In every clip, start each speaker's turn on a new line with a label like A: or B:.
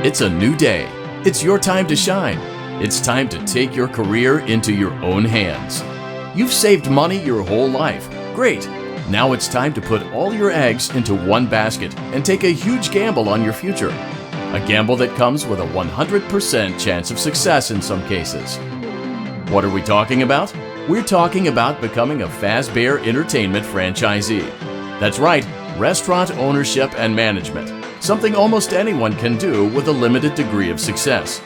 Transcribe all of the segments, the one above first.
A: It's a new day. It's your time to shine. It's time to take your career into your own hands. You've saved money your whole life. Great. Now it's time to put all your eggs into one basket and take a huge gamble on your future. A gamble that comes with a 100% chance of success in some cases. What are we talking about? We're talking about becoming a Fazbear Entertainment franchisee. That's right, restaurant ownership and management. Something almost anyone can do with a limited degree of success.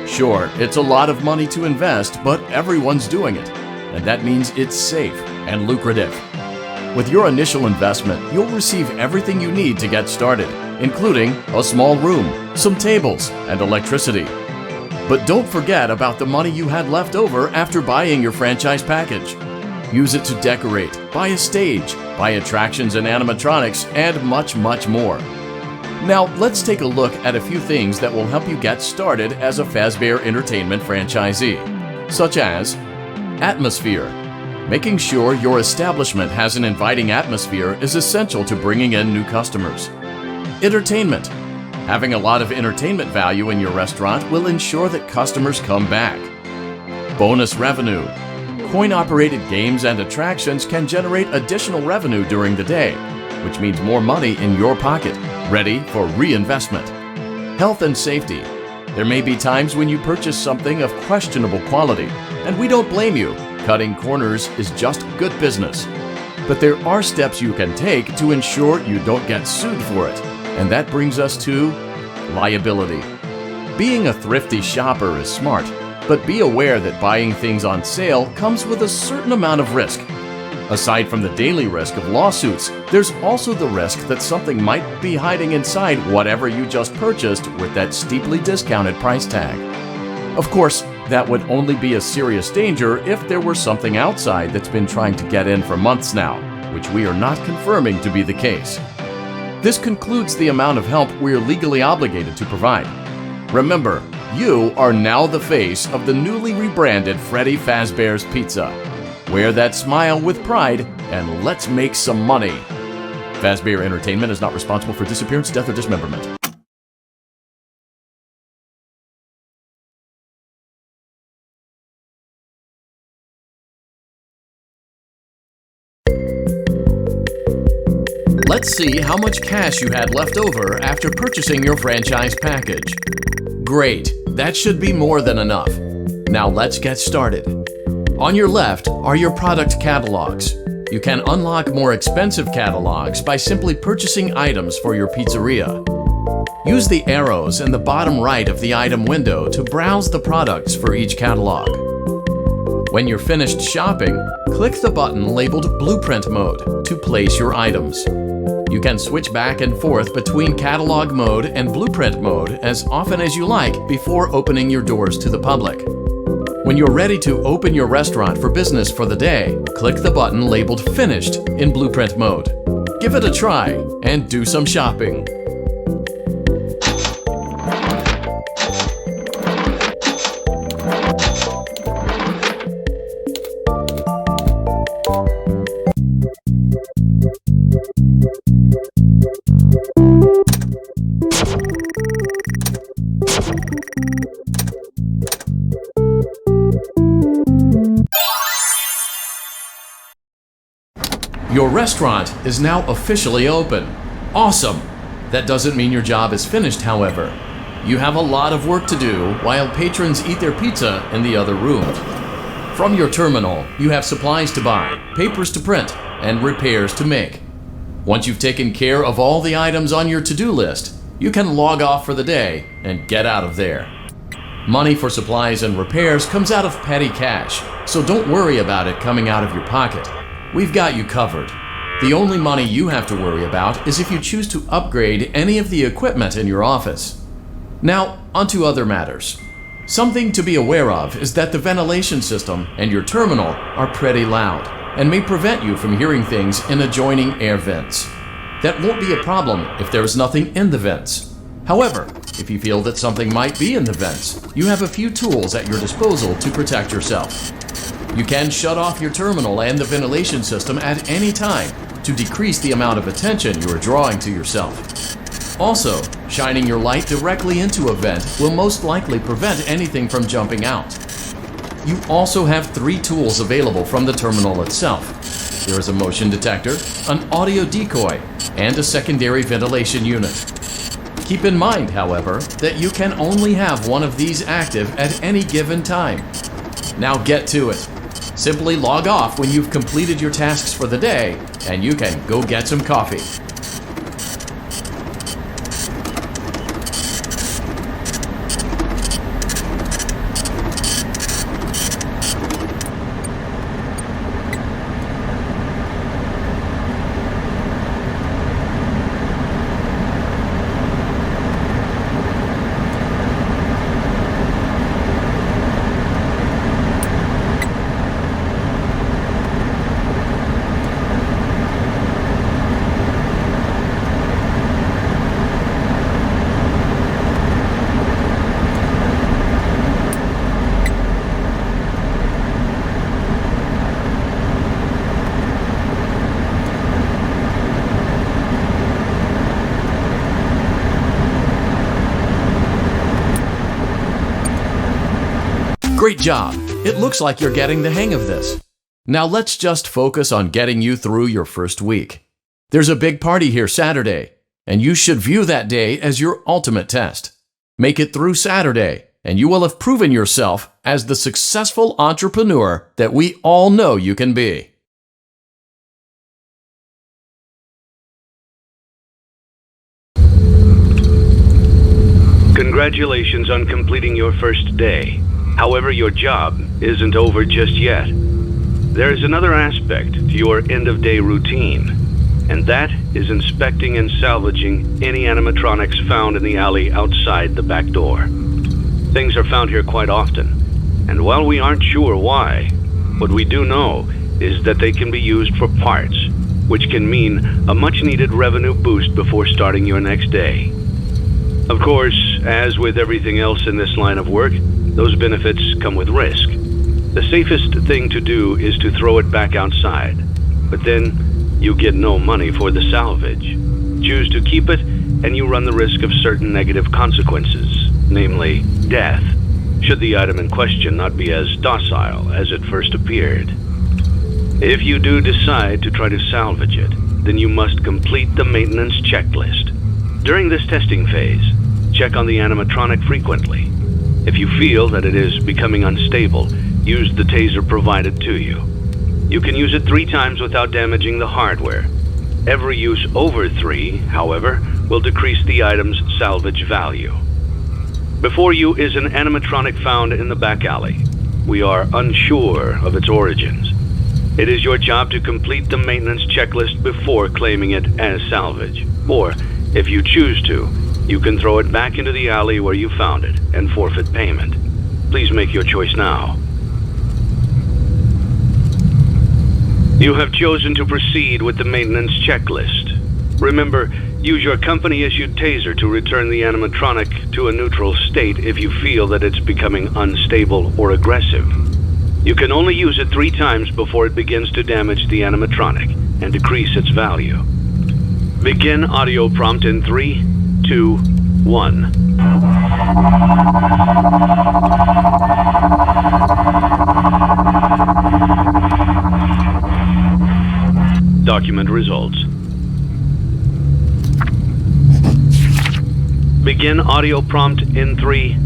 A: Sure, it's a lot of money to invest, but everyone's doing it. And that means it's safe and lucrative. With your initial investment, you'll receive everything you need to get started, including a small room, some tables, and electricity. But don't forget about the money you had left over after buying your franchise package. Use it to decorate, buy a stage, buy attractions and animatronics, and much, much more. Now, let's take a look at a few things that will help you get started as a Fazbear Entertainment franchisee, such as atmosphere. Making sure your establishment has an inviting atmosphere is essential to bringing in new customers. Entertainment. Having a lot of entertainment value in your restaurant will ensure that customers come back. Bonus revenue. Coin-operated games and attractions can generate additional revenue during the day, which means more money in your pocket, ready for reinvestment. Health and safety. There may be times when you purchase something of questionable quality, and we don't blame you. Cutting corners is just good business. But there are steps you can take to ensure you don't get sued for it, and that brings us to liability. Being a thrifty shopper is smart, but be aware that buying things on sale comes with a certain amount of risk. Aside from the daily risk of lawsuits, there's also the risk that something might be hiding inside whatever you just purchased with that steeply discounted price tag. Of course, that would only be a serious danger if there were something outside that's been trying to get in for months now, which we are not confirming to be the case. This concludes the amount of help we're legally obligated to provide. Remember, you are now the face of the newly rebranded Freddy Fazbear's Pizza. Wear that smile with pride, and let's make some money. Fazbear Entertainment is not responsible for disappearance, death, or dismemberment. Let's see how much cash you had left over after purchasing your franchise package. Great, that should be more than enough. Now let's get started. On your left are your product catalogs. You can unlock more expensive catalogs by simply purchasing items for your pizzeria. Use the arrows in the bottom right of the item window to browse the products for each catalog. When you're finished shopping, click the button labeled Blueprint Mode to place your items. You can switch back and forth between Catalog Mode and Blueprint Mode as often as you like before opening your doors to the public. When you're ready to open your restaurant for business for the day, click the button labeled Finished in Blueprint Mode. Give it a try and do some shopping. Your restaurant is now officially open. Awesome! That doesn't mean your job is finished, however. You have a lot of work to do while patrons eat their pizza in the other rooms. From your terminal, you have supplies to buy, papers to print, and repairs to make. Once you've taken care of all the items on your to-do list, you can log off for the day and get out of there. Money for supplies and repairs comes out of petty cash, so don't worry about it coming out of your pocket. We've got you covered. The only money you have to worry about is if you choose to upgrade any of the equipment in your office. Now, onto other matters. Something to be aware of is that the ventilation system and your terminal are pretty loud and may prevent you from hearing things in adjoining air vents. That won't be a problem if there is nothing in the vents. However, if you feel that something might be in the vents, you have a few tools at your disposal to protect yourself. You can shut off your terminal and the ventilation system at any time to decrease the amount of attention you are drawing to yourself. Also, shining your light directly into a vent will most likely prevent anything from jumping out. You also have 3 tools available from the terminal itself. There is a motion detector, an audio decoy, and a secondary ventilation unit. Keep in mind, however, that you can only have one of these active at any given time. Now get to it. Simply log off when you've completed your tasks for the day, and you can go get some coffee. Great job! It looks like you're getting the hang of this. Now let's just focus on getting you through your first week. There's a big party here Saturday, and you should view that day as your ultimate test. Make it through Saturday, and you will have proven yourself as the successful entrepreneur that we all know you can be.
B: Congratulations on completing your first day. However, your job isn't over just yet. There is another aspect to your end-of-day routine, and that is inspecting and salvaging any animatronics found in the alley outside the back door. Things are found here quite often, and while we aren't sure why, what we do know is that they can be used for parts, which can mean a much-needed revenue boost before starting your next day. Of course, as with everything else in this line of work, those benefits come with risk. The safest thing to do is to throw it back outside, but then you get no money for the salvage. Choose to keep it, and you run the risk of certain negative consequences, namely death, should the item in question not be as docile as it first appeared. If you do decide to try to salvage it, then you must complete the maintenance checklist. During this testing phase, check on the animatronic frequently. If you feel that it is becoming unstable, use the taser provided to you. You can use it 3 times without damaging the hardware. Every use over 3, however, will decrease the item's salvage value. Before you is an animatronic found in the back alley. We are unsure of its origins. It is your job to complete the maintenance checklist before claiming it as salvage. Or, if you choose to, you can throw it back into the alley where you found it and forfeit payment. Please make your choice now. You have chosen to proceed with the maintenance checklist. Remember, use your company-issued taser to return the animatronic to a neutral state if you feel that it's becoming unstable or aggressive. You can only use it 3 times before it begins to damage the animatronic and decrease its value. Begin audio prompt in 3, 2, 1. Document results. Begin audio prompt in 3,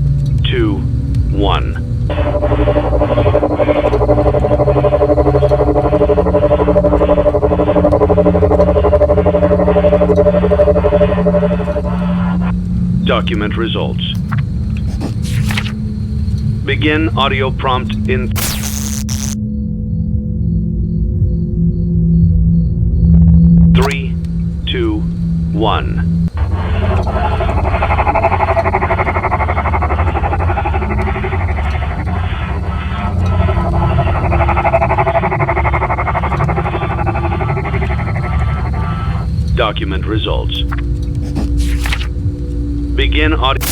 B: 2, 1. Document results. Begin audio prompt in 3, 2, 1. Document results. Begin audio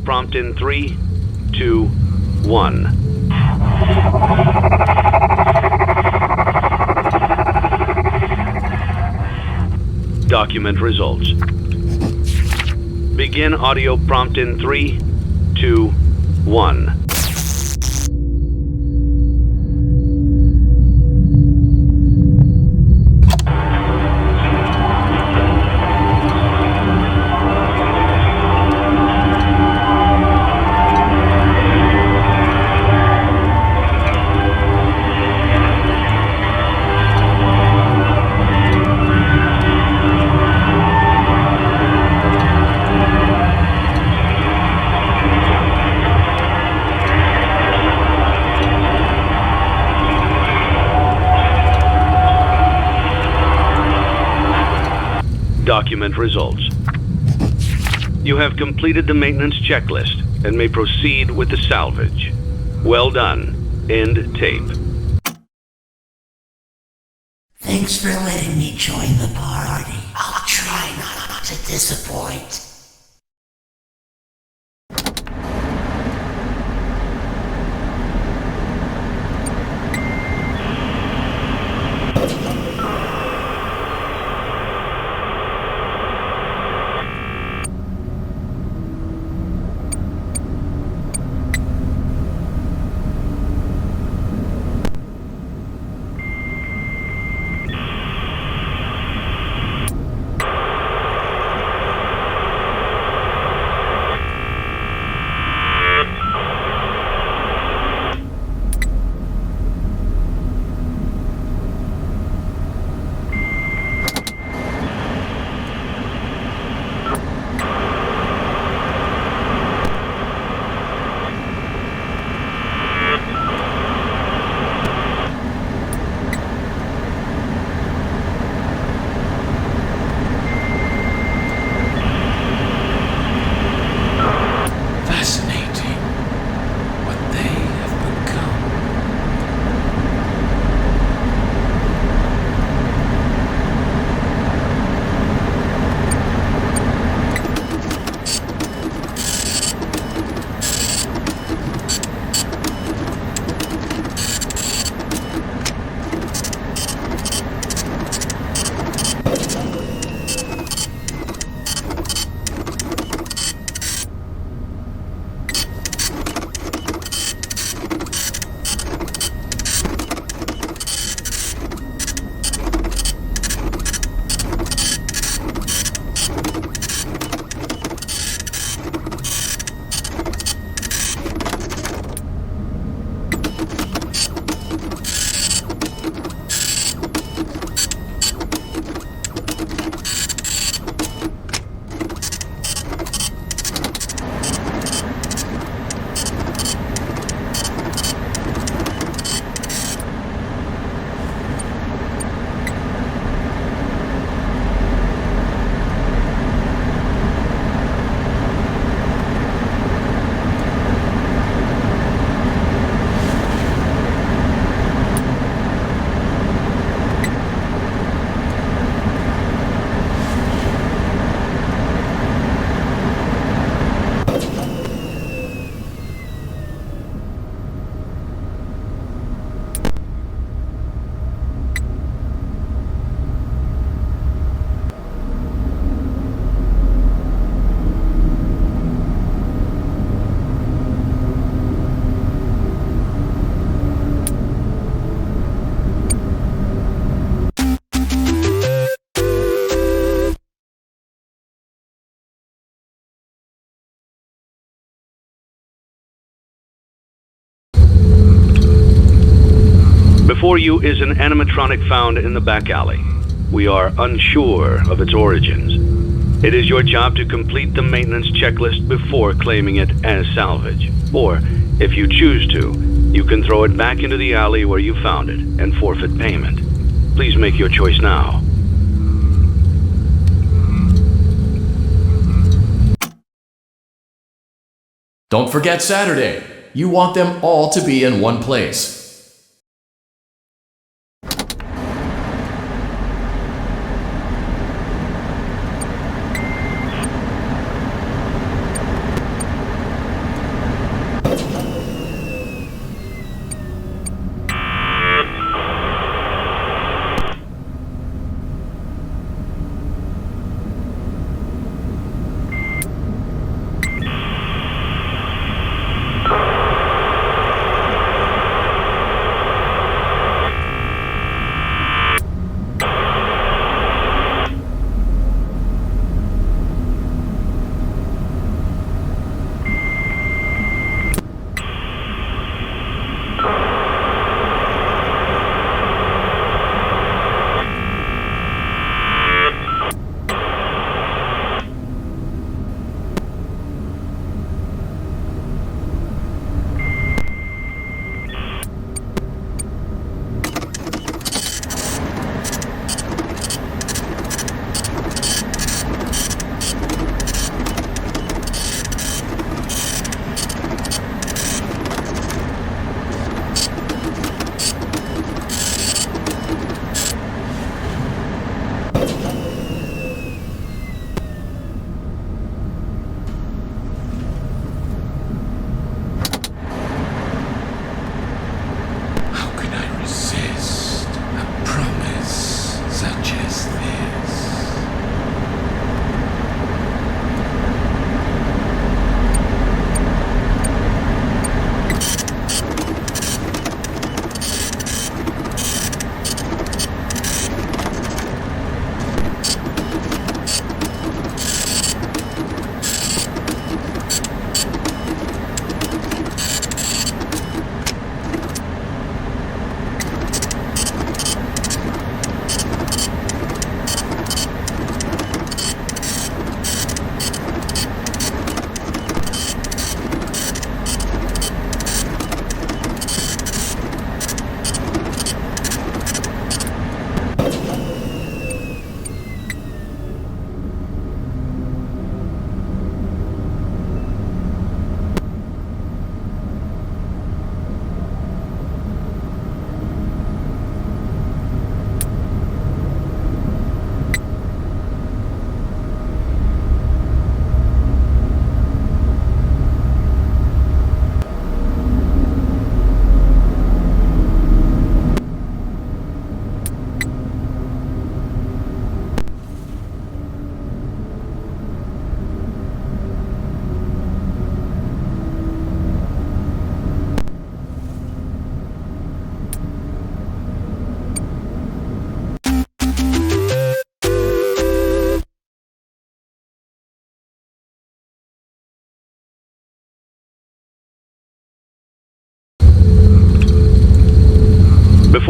B: prompt in 3, 2, 1. Document results. Begin audio prompt in 3, 2, 1. Document results. You have completed the maintenance checklist and may proceed with the salvage. Well done. End tape.
C: Thanks for letting me join the party. I'll try not to disappoint.
B: Before you is an animatronic found in the back alley. We are unsure of its origins. It is your job to complete the maintenance checklist before claiming it as salvage. Or, if you choose to, you can throw it back into the alley where you found it and forfeit payment. Please make your choice now.
A: Don't forget Saturday. You want them all to be in one place.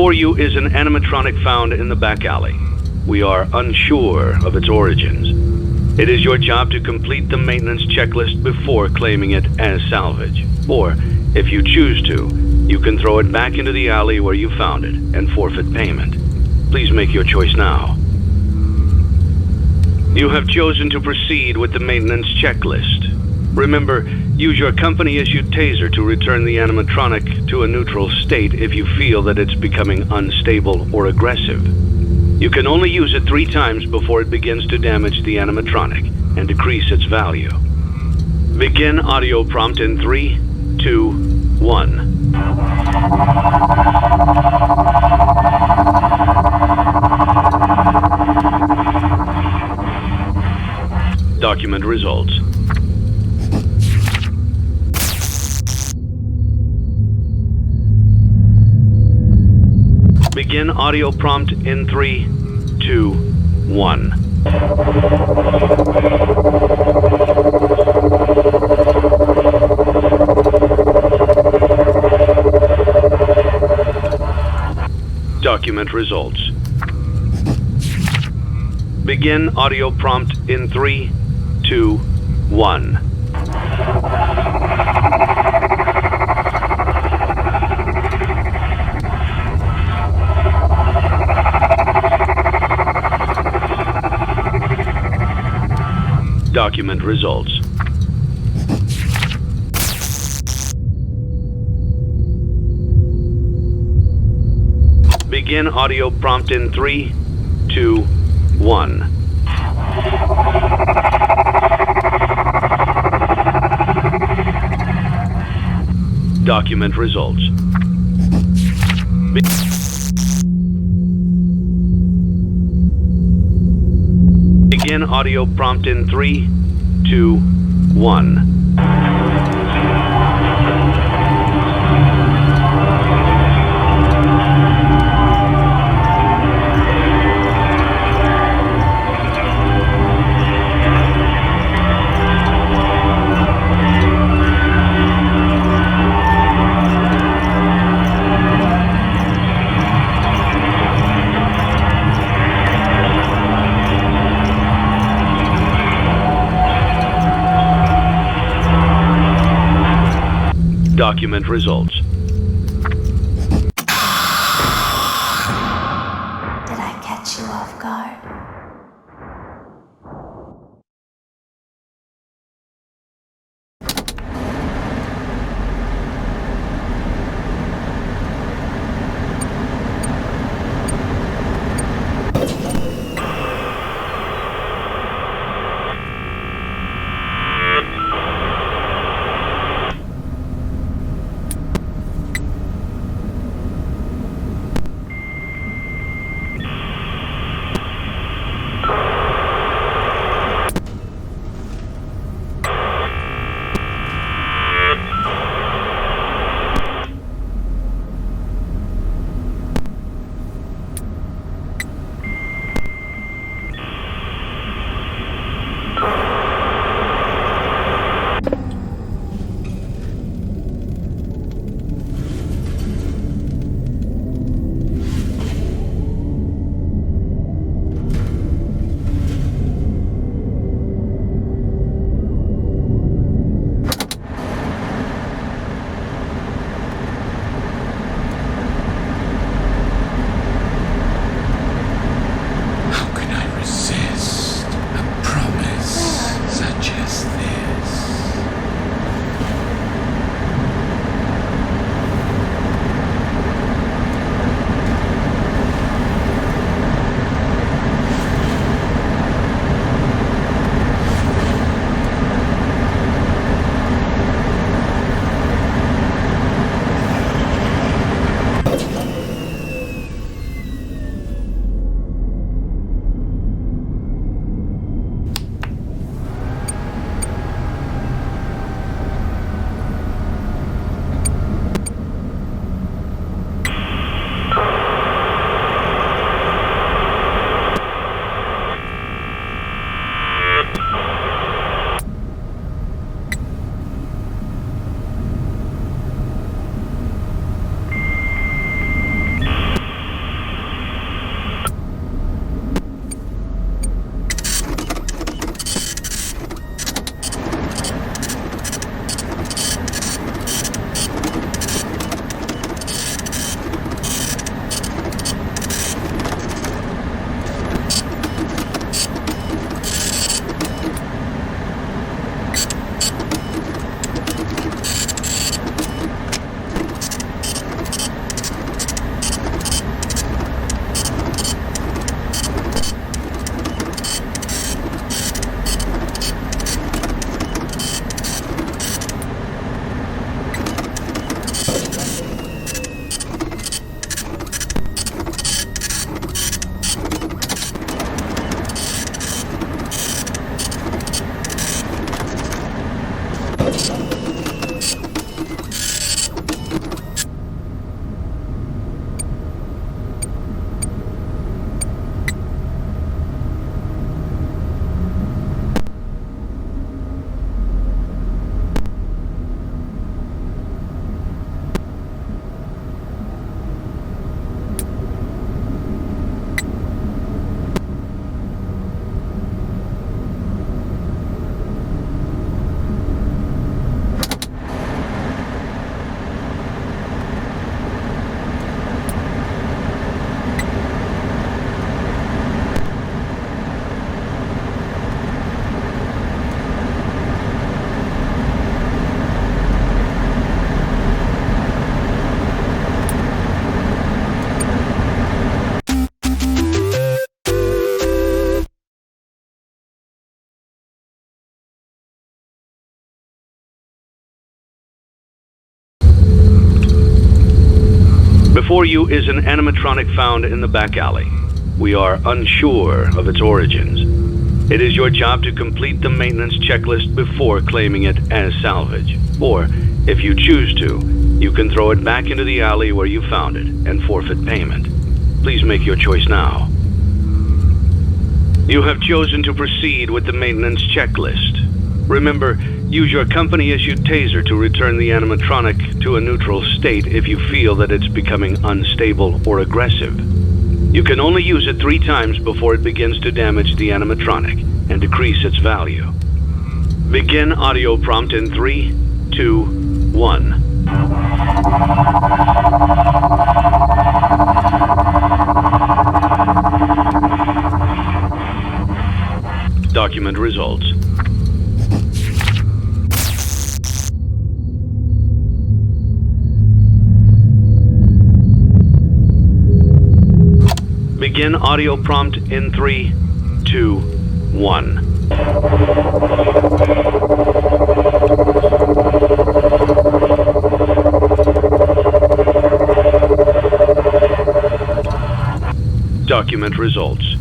B: Before you is an animatronic found in the back alley. We are unsure of its origins. It is your job to complete the maintenance checklist before claiming it as salvage. Or, if you choose to, you can throw it back into the alley where you found it and forfeit payment. Please make your choice now. You have chosen to proceed with the maintenance checklist. Remember, use your company-issued taser to return the animatronic to a neutral state if you feel that it's becoming unstable or aggressive. You can only use it 3 times before it begins to damage the animatronic and decrease its value. Begin audio prompt in 3, 2, 1. Document results. Begin audio prompt in 3, 2, 1. Document results. Begin audio prompt in 3, 2, 1. Document results. Begin audio prompt in 3, 2, 1. Document results. Begin audio prompt in 3, 2, 1. Document results.
C: Did I catch you off guard?
B: Before you is an animatronic found in the back alley. We are unsure of its origins. It is your job to complete the maintenance checklist before claiming it as salvage. Or, if you choose to, you can throw it back into the alley where you found it and forfeit payment. Please make your choice now. You have chosen to proceed with the maintenance checklist. Remember, use your company-issued taser to return the animatronic to a neutral state if you feel that it's becoming unstable or aggressive. You can only use it 3 times before it begins to damage the animatronic and decrease its value. Begin audio prompt in 3, 2, 1. Document results. Begin audio prompt in 3, 2, 1. Document results.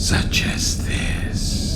D: such as this.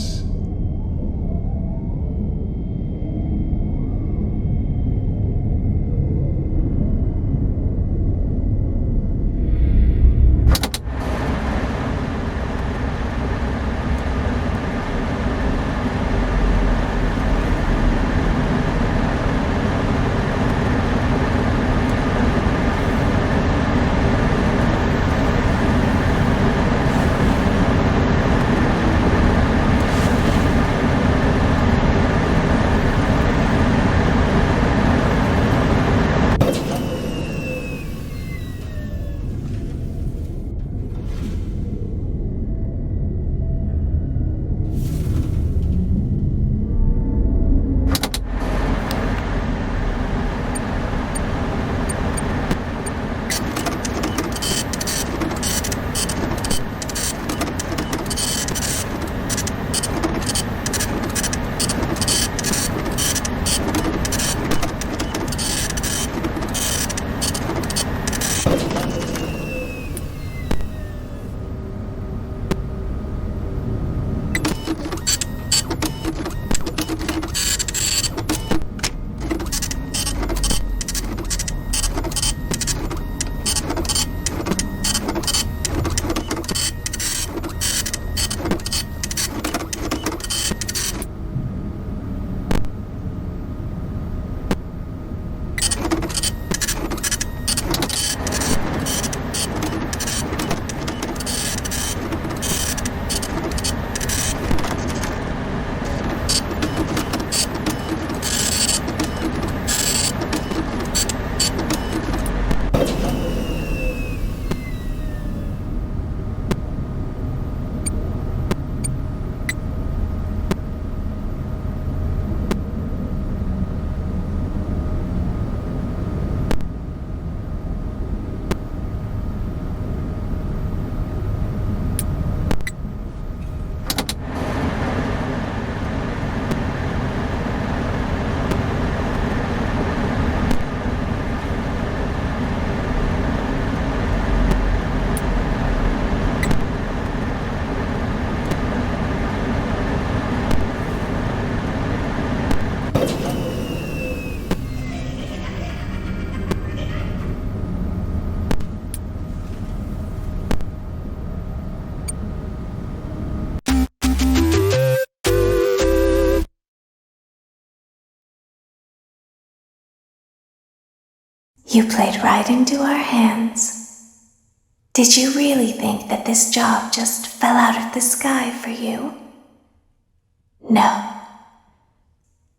E: You played right into our hands. Did you really think that this job just fell out of the sky for you? No.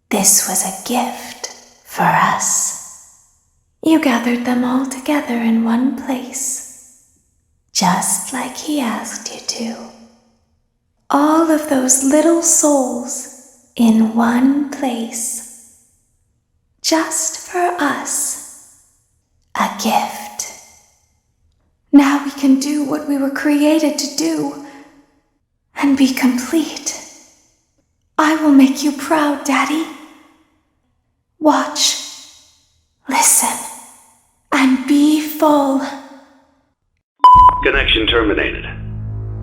E: This was a gift for us. You gathered them all together in one place, just like he asked you to. All of those little souls in one place, just for us. A gift. Now we can do what we were created to do and be complete. I will make you proud, Daddy. Watch, listen, and be full.
B: Connection terminated.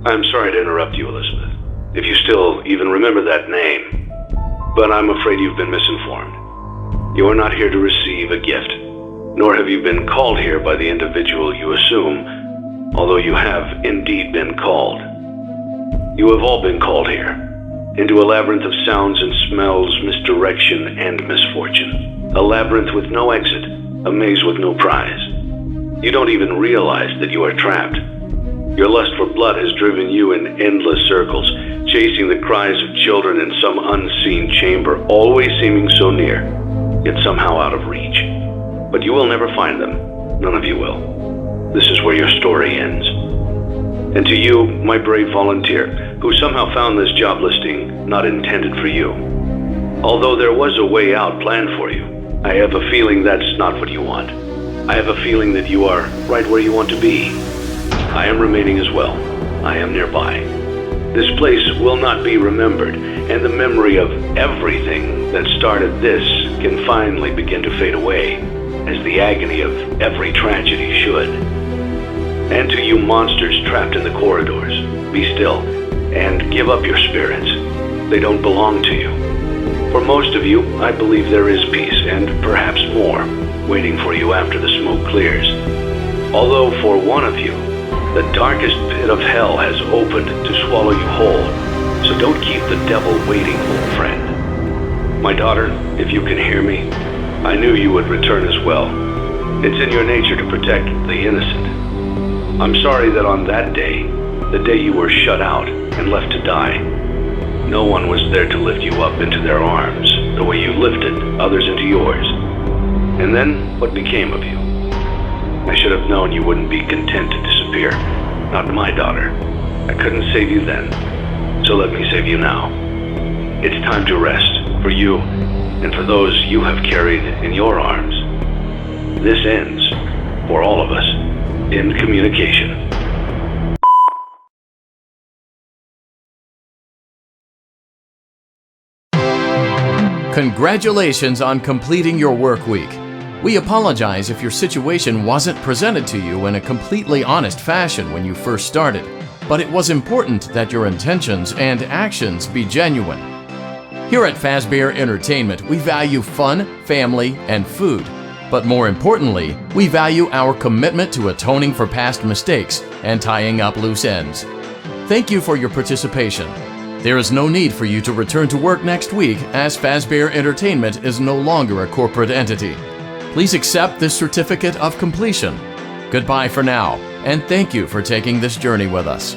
B: I'm sorry to interrupt you, Elizabeth, if you still even remember that name. But I'm afraid you've been misinformed. You are not here to receive a gift, nor have you been called here by the individual you assume, although you have indeed been called. You have all been called here, into a labyrinth of sounds and smells, misdirection and misfortune. A labyrinth with no exit, a maze with no prize. You don't even realize that you are trapped. Your lust for blood has driven you in endless circles, chasing the cries of children in some unseen chamber, always seeming so near, yet somehow out of reach. But you will never find them. None of you will. This is where your story ends. And to you, my brave volunteer, who somehow found this job listing not intended for you. Although there was a way out planned for you, I have a feeling that's not what you want. I have a feeling that you are right where you want to be. I am remaining as well. I am nearby. This place will not be remembered, and the memory of everything that started this can finally begin to fade away, as the agony of every tragedy should. And to you monsters trapped in the corridors, be still and give up your spirits. They don't belong to you. For most of you, I believe there is peace, and perhaps more, waiting for you after the smoke clears. Although for one of you, the darkest pit of hell has opened to swallow you whole. So don't keep the devil waiting, old friend. My daughter, if you can hear me, I knew you would return as well. It's in your nature to protect the innocent. I'm sorry that on that day, the day you were shut out and left to die, no one was there to lift you up into their arms the way you lifted others into yours. And then, what became of you? I should have known you wouldn't be content to disappear. Not my daughter. I couldn't save you then, so let me save you now. It's time to rest, for you and for those you have carried in your arms. This ends, for all of us, in communication.
A: Congratulations on completing your work week. We apologize if your situation wasn't presented to you in a completely honest fashion when you first started, but it was important that your intentions and actions be genuine. Here at Fazbear Entertainment, we value fun, family, and food. But more importantly, we value our commitment to atoning for past mistakes and tying up loose ends. Thank you for your participation. There is no need for you to return to work next week, as Fazbear Entertainment is no longer a corporate entity. Please accept this certificate of completion. Goodbye for now, and thank you for taking this journey with us.